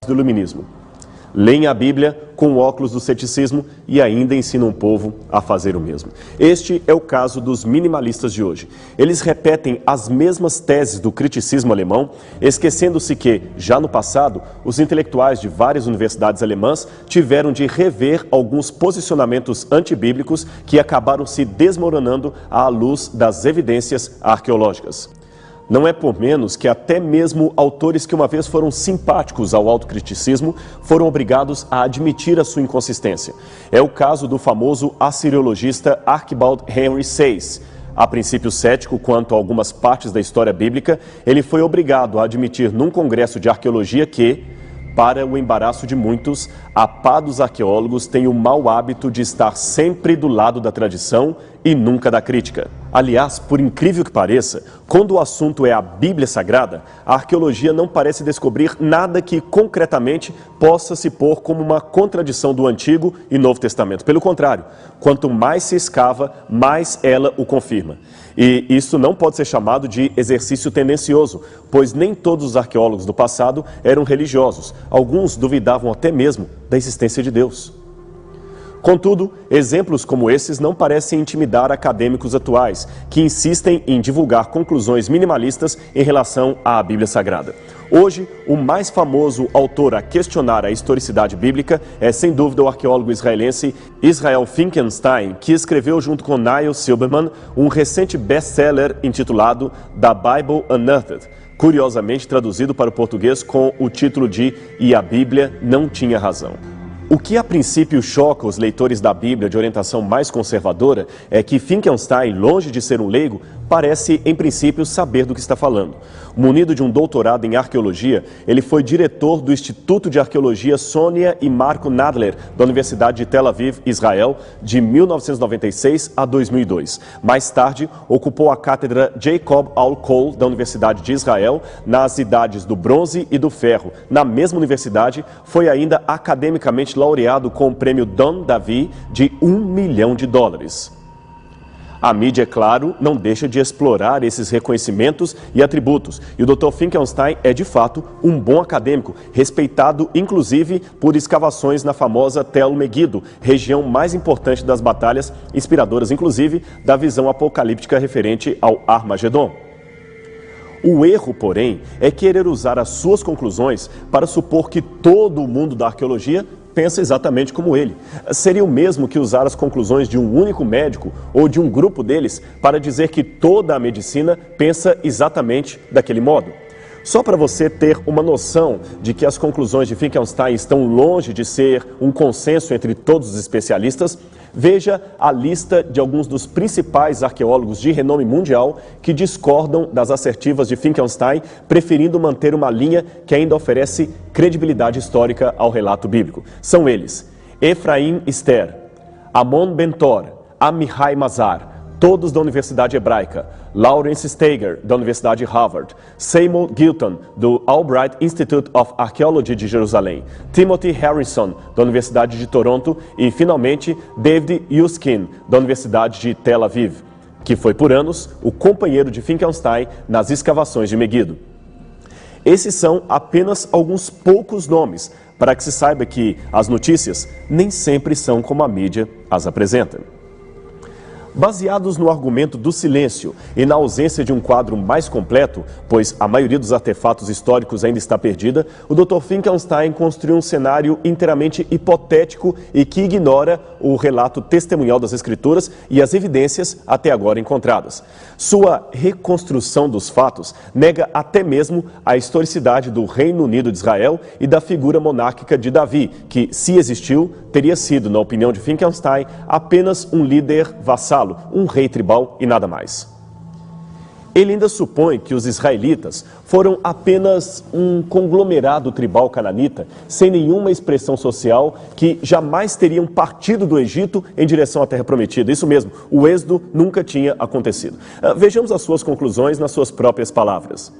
do iluminismo. Leem a Bíblia com óculos do ceticismo e ainda ensinam o povo a fazer o mesmo. Este é o caso dos minimalistas de hoje. Eles repetem as mesmas teses do criticismo alemão, esquecendo-se que, já no passado, os intelectuais de várias universidades alemãs tiveram de rever alguns posicionamentos antibíblicos que acabaram se desmoronando à luz das evidências arqueológicas. Não é por menos que até mesmo autores que uma vez foram simpáticos ao autocriticismo foram obrigados a admitir a sua inconsistência. É o caso do famoso assiriologista Archibald Henry Sayce. A princípio cético quanto a algumas partes da história bíblica, ele foi obrigado a admitir num congresso de arqueologia que, para o embaraço de muitos, a pá dos arqueólogos tem o mau hábito de estar sempre do lado da tradição e nunca da crítica. Aliás, por incrível que pareça, quando o assunto é a Bíblia Sagrada, a arqueologia não parece descobrir nada que concretamente possa se pôr como uma contradição do Antigo e Novo Testamento. Pelo contrário, quanto mais se escava, mais ela o confirma. E isso não pode ser chamado de exercício tendencioso, pois nem todos os arqueólogos do passado eram religiosos. Alguns duvidavam até mesmo da existência de Deus. Contudo, exemplos como esses não parecem intimidar acadêmicos atuais, que insistem em divulgar conclusões minimalistas em relação à Bíblia Sagrada. Hoje, o mais famoso autor a questionar a historicidade bíblica é, sem dúvida, o arqueólogo israelense Israel Finkelstein, que escreveu junto com Neil Silberman um recente best-seller intitulado The Bible Unearthed, curiosamente traduzido para o português com o título de E a Bíblia Não Tinha Razão. O que a princípio choca os leitores da Bíblia de orientação mais conservadora é que Finkelstein, longe de ser um leigo, parece, em princípio, saber do que está falando. Munido de um doutorado em arqueologia, ele foi diretor do Instituto de Arqueologia Sônia e Marco Nadler, da Universidade de Tel Aviv, Israel, de 1996 a 2002. Mais tarde, ocupou a cátedra Jacob Aul-Kol, da Universidade de Israel, nas idades do bronze e do ferro. Na mesma universidade, foi ainda academicamente laureado com o prêmio Don Davi de $1 milhão. A mídia, é claro, não deixa de explorar esses reconhecimentos e atributos. E o Dr. Finkelstein é, de fato, um bom acadêmico, respeitado, inclusive, por escavações na famosa Tel Megiddo, região mais importante das batalhas, inspiradoras, inclusive, da visão apocalíptica referente ao Armagedon. O erro, porém, é querer usar as suas conclusões para supor que todo o mundo da arqueologia pensa exatamente como ele. Seria o mesmo que usar as conclusões de um único médico ou de um grupo deles para dizer que toda a medicina pensa exatamente daquele modo. Só para você ter uma noção de que as conclusões de Finkelstein estão longe de ser um consenso entre todos os especialistas, veja a lista de alguns dos principais arqueólogos de renome mundial que discordam das assertivas de Finkelstein, preferindo manter uma linha que ainda oferece credibilidade histórica ao relato bíblico. São eles: Efraim Ster, Amon Bentor, Amihai Mazar, todos da Universidade Hebraica, Lawrence Steiger, da Universidade Harvard, Seymour Gilton, do Albright Institute of Archaeology de Jerusalém, Timothy Harrison, da Universidade de Toronto e, finalmente, David Yuskin, da Universidade de Tel Aviv, que foi por anos o companheiro de Finkelstein nas escavações de Megiddo. Esses são apenas alguns poucos nomes, para que se saiba que as notícias nem sempre são como a mídia as apresenta. Baseados no argumento do silêncio e na ausência de um quadro mais completo, pois a maioria dos artefatos históricos ainda está perdida, o Dr. Finkelstein construiu um cenário inteiramente hipotético e que ignora o relato testemunhal das Escrituras e as evidências até agora encontradas. Sua reconstrução dos fatos nega até mesmo a historicidade do Reino Unido de Israel e da figura monárquica de Davi, que, se existiu, teria sido, na opinião de Finkelstein, apenas um líder vassalo, um rei tribal e nada mais. Ele ainda supõe que os israelitas foram apenas um conglomerado tribal cananita, sem nenhuma expressão social, que jamais teriam partido do Egito em direção à Terra Prometida. Isso mesmo, o êxodo nunca tinha acontecido. Vejamos as suas conclusões nas suas próprias palavras.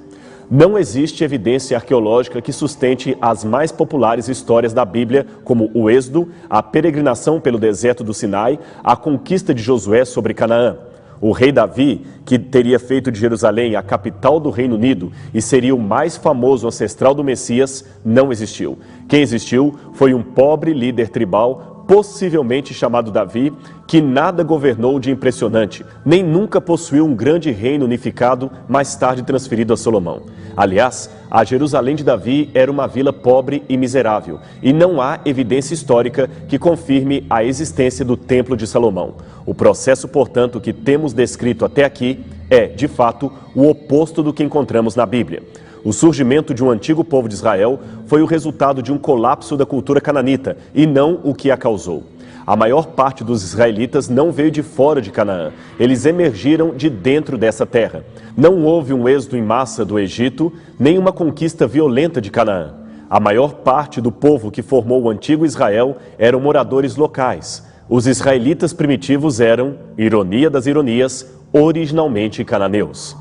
Não existe evidência arqueológica que sustente as mais populares histórias da Bíblia, como o Êxodo, a peregrinação pelo deserto do Sinai, a conquista de Josué sobre Canaã. O rei Davi, que teria feito de Jerusalém a capital do Reino Unido e seria o mais famoso ancestral do Messias, não existiu. Quem existiu foi um pobre líder tribal, possivelmente chamado Davi, que nada governou de impressionante, nem nunca possuiu um grande reino unificado, mais tarde transferido a Salomão. Aliás, a Jerusalém de Davi era uma vila pobre e miserável, e não há evidência histórica que confirme a existência do Templo de Salomão. O processo, portanto, que temos descrito até aqui é, de fato, o oposto do que encontramos na Bíblia. O surgimento de um antigo povo de Israel foi o resultado de um colapso da cultura cananita e não o que a causou. A maior parte dos israelitas não veio de fora de Canaã, eles emergiram de dentro dessa terra. Não houve um êxodo em massa do Egito, nem uma conquista violenta de Canaã. A maior parte do povo que formou o antigo Israel eram moradores locais. Os israelitas primitivos eram, ironia das ironias, originalmente cananeus.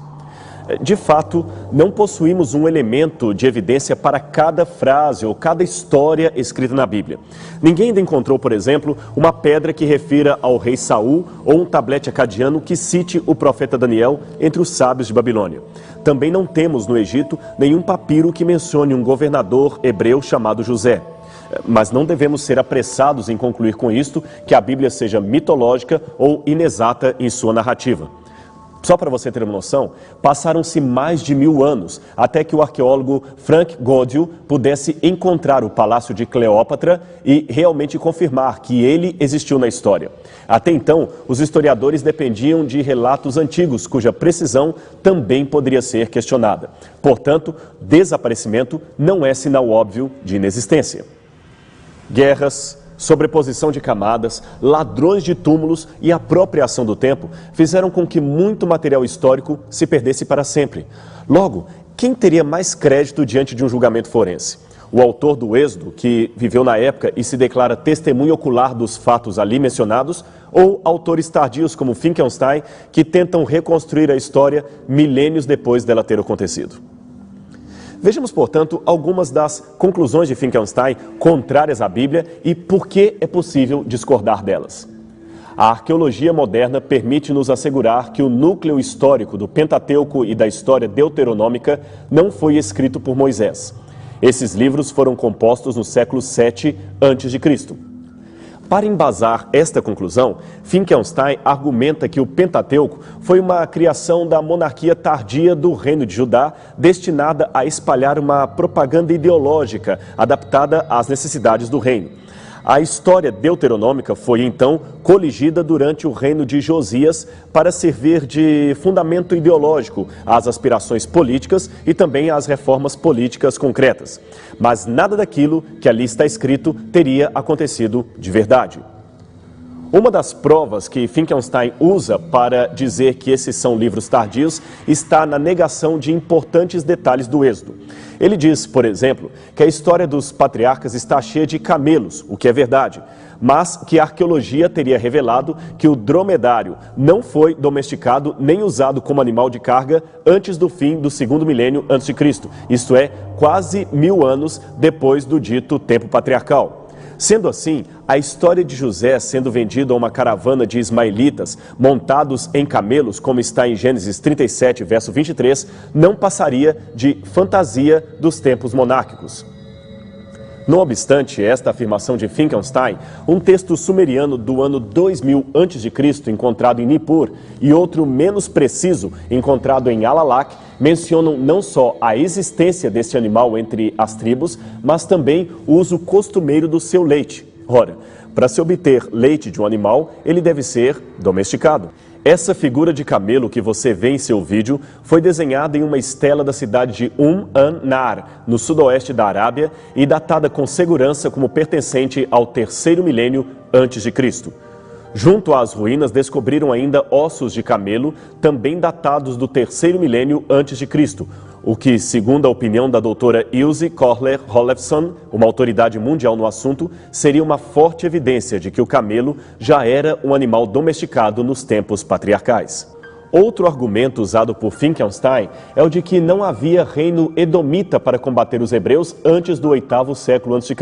De fato, não possuímos um elemento de evidência para cada frase ou cada história escrita na Bíblia. Ninguém ainda encontrou, por exemplo, uma pedra que refira ao rei Saul ou um tablete acadiano que cite o profeta Daniel entre os sábios de Babilônia. Também não temos no Egito nenhum papiro que mencione um governador hebreu chamado José. Mas não devemos ser apressados em concluir com isto que a Bíblia seja mitológica ou inexata em sua narrativa. Só para você ter uma noção, passaram-se mais de 1000 anos até que o arqueólogo Frank Godiel pudesse encontrar o palácio de Cleópatra e realmente confirmar que ele existiu na história. Até então, os historiadores dependiam de relatos antigos, cuja precisão também poderia ser questionada. Portanto, desaparecimento não é sinal óbvio de inexistência. Guerras, sobreposição de camadas, ladrões de túmulos e apropriação do tempo fizeram com que muito material histórico se perdesse para sempre. Logo, quem teria mais crédito diante de um julgamento forense? O autor do Êxodo, que viveu na época e se declara testemunha ocular dos fatos ali mencionados, ou autores tardios como Finkelstein, que tentam reconstruir a história milênios depois dela ter acontecido? Vejamos, portanto, algumas das conclusões de Finkelstein contrárias à Bíblia e por que é possível discordar delas. A arqueologia moderna permite nos assegurar que o núcleo histórico do Pentateuco e da história deuteronômica não foi escrito por Moisés. Esses livros foram compostos no século 7 a.C. Para embasar esta conclusão, Finkelstein argumenta que o Pentateuco foi uma criação da monarquia tardia do Reino de Judá, destinada a espalhar uma propaganda ideológica adaptada às necessidades do reino. A história deuteronômica foi, então, coligida durante o reino de Josias para servir de fundamento ideológico às aspirações políticas e também às reformas políticas concretas. Mas nada daquilo que ali está escrito teria acontecido de verdade. Uma das provas que Finkelstein usa para dizer que esses são livros tardios está na negação de importantes detalhes do Êxodo. Ele diz, por exemplo, que a história dos patriarcas está cheia de camelos, o que é verdade, mas que a arqueologia teria revelado que o dromedário não foi domesticado nem usado como animal de carga antes do fim do segundo milênio a.C., isto é, quase 1000 anos depois do dito tempo patriarcal. Sendo assim, a história de José sendo vendido a uma caravana de ismaelitas montados em camelos, como está em Gênesis 37, verso 23, não passaria de fantasia dos tempos monárquicos. Não obstante esta afirmação de Finkelstein, um texto sumeriano do ano 2000 a.C., encontrado em Nippur, e outro menos preciso, encontrado em Alalakh, mencionam não só a existência deste animal entre as tribos, mas também o uso costumeiro do seu leite. Ora, para se obter leite de um animal, ele deve ser domesticado. Essa figura de camelo que você vê em seu vídeo foi desenhada em uma estela da cidade de An-Nar, no sudoeste da Arábia, e datada com segurança como pertencente ao terceiro milênio antes de Cristo. Junto às ruínas descobriram ainda ossos de camelo, também datados do terceiro milênio antes de Cristo, o que, segundo a opinião da doutora Ilse Kohler-Hollefson, uma autoridade mundial no assunto, seria uma forte evidência de que o camelo já era um animal domesticado nos tempos patriarcais. Outro argumento usado por Finkelstein é o de que não havia reino edomita para combater os hebreus antes do 8º século a.C.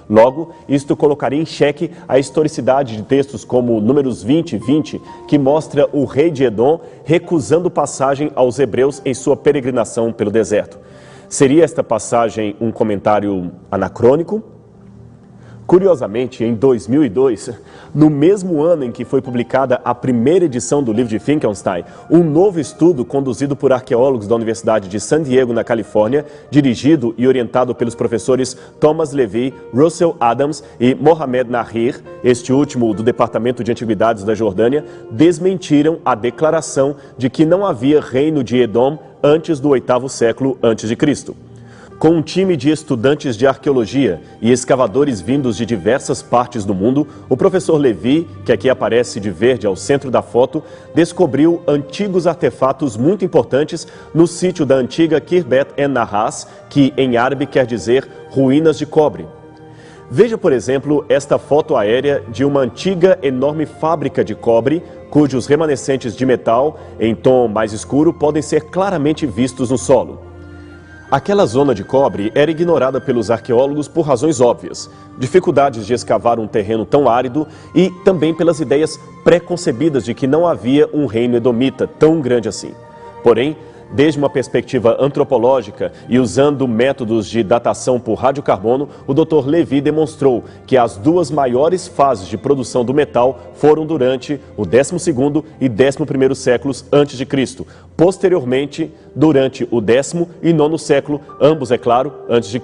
Logo, isto colocaria em xeque a historicidade de textos como Números 20 e 20, que mostra o rei de Edom recusando passagem aos hebreus em sua peregrinação pelo deserto. Seria esta passagem um comentário anacrônico? Curiosamente, em 2002, no mesmo ano em que foi publicada a primeira edição do livro de Finkelstein, um novo estudo conduzido por arqueólogos da Universidade de San Diego, na Califórnia, dirigido e orientado pelos professores Thomas Levy, Russell Adams e Mohamed Nahir, este último do Departamento de Antiguidades da Jordânia, desmentiram a declaração de que não havia reino de Edom antes do 8º século a.C. Com um time de estudantes de arqueologia e escavadores vindos de diversas partes do mundo, o professor Levy, que aqui aparece de verde ao centro da foto, descobriu antigos artefatos muito importantes no sítio da antiga Khirbet en-Nahas, que em árabe quer dizer ruínas de cobre. Veja, por exemplo, esta foto aérea de uma antiga enorme fábrica de cobre, cujos remanescentes de metal, em tom mais escuro, podem ser claramente vistos no solo. Aquela zona de cobre era ignorada pelos arqueólogos por razões óbvias, dificuldades de escavar um terreno tão árido e também pelas ideias pré-concebidas de que não havia um reino edomita tão grande assim. Porém, desde uma perspectiva antropológica e usando métodos de datação por radiocarbono, o Dr. Levy demonstrou que as duas maiores fases de produção do metal foram durante o 12º e 11º séculos a.C., posteriormente durante o 10º e 9º século, ambos, é claro, a.C.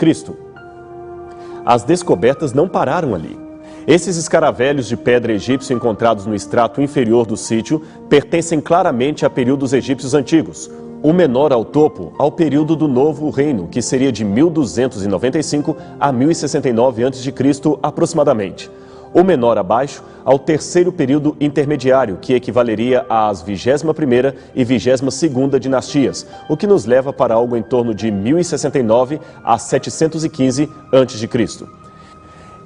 As descobertas não pararam ali. Esses escaravelhos de pedra egípcio encontrados no extrato inferior do sítio pertencem claramente a períodos egípcios antigos. O menor ao topo, ao período do Novo Reino, que seria de 1295 a 1069 a.C. aproximadamente. O menor abaixo, ao terceiro período intermediário, que equivaleria às 21ª e 22ª dinastias, o que nos leva para algo em torno de 1069 a 715 a.C.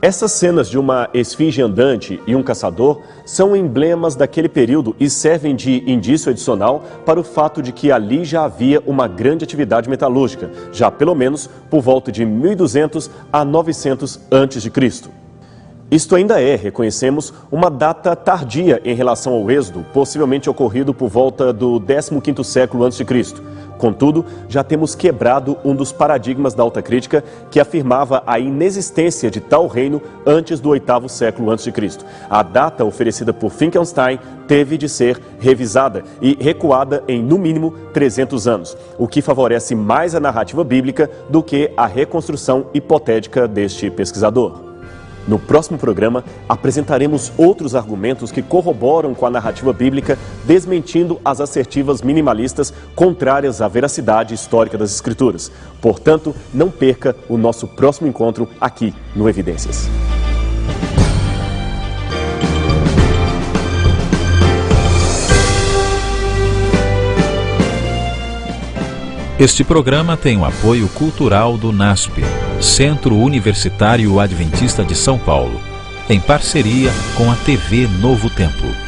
Essas cenas de uma esfinge andante e um caçador são emblemas daquele período e servem de indício adicional para o fato de que ali já havia uma grande atividade metalúrgica, já pelo menos por volta de 1200 a 900 a.C. Isto ainda é, reconhecemos, uma data tardia em relação ao êxodo, possivelmente ocorrido por volta do 15º século a.C. Contudo, já temos quebrado um dos paradigmas da alta crítica que afirmava a inexistência de tal reino antes do 8º século a.C. A data oferecida por Finkelstein teve de ser revisada e recuada em, no mínimo, 300 anos, o que favorece mais a narrativa bíblica do que a reconstrução hipotética deste pesquisador. No próximo programa, apresentaremos outros argumentos que corroboram com a narrativa bíblica, desmentindo as assertivas minimalistas contrárias à veracidade histórica das Escrituras. Portanto, não perca o nosso próximo encontro aqui no Evidências. Este programa tem o apoio cultural do NASP, Centro Universitário Adventista de São Paulo, em parceria com a TV Novo Tempo.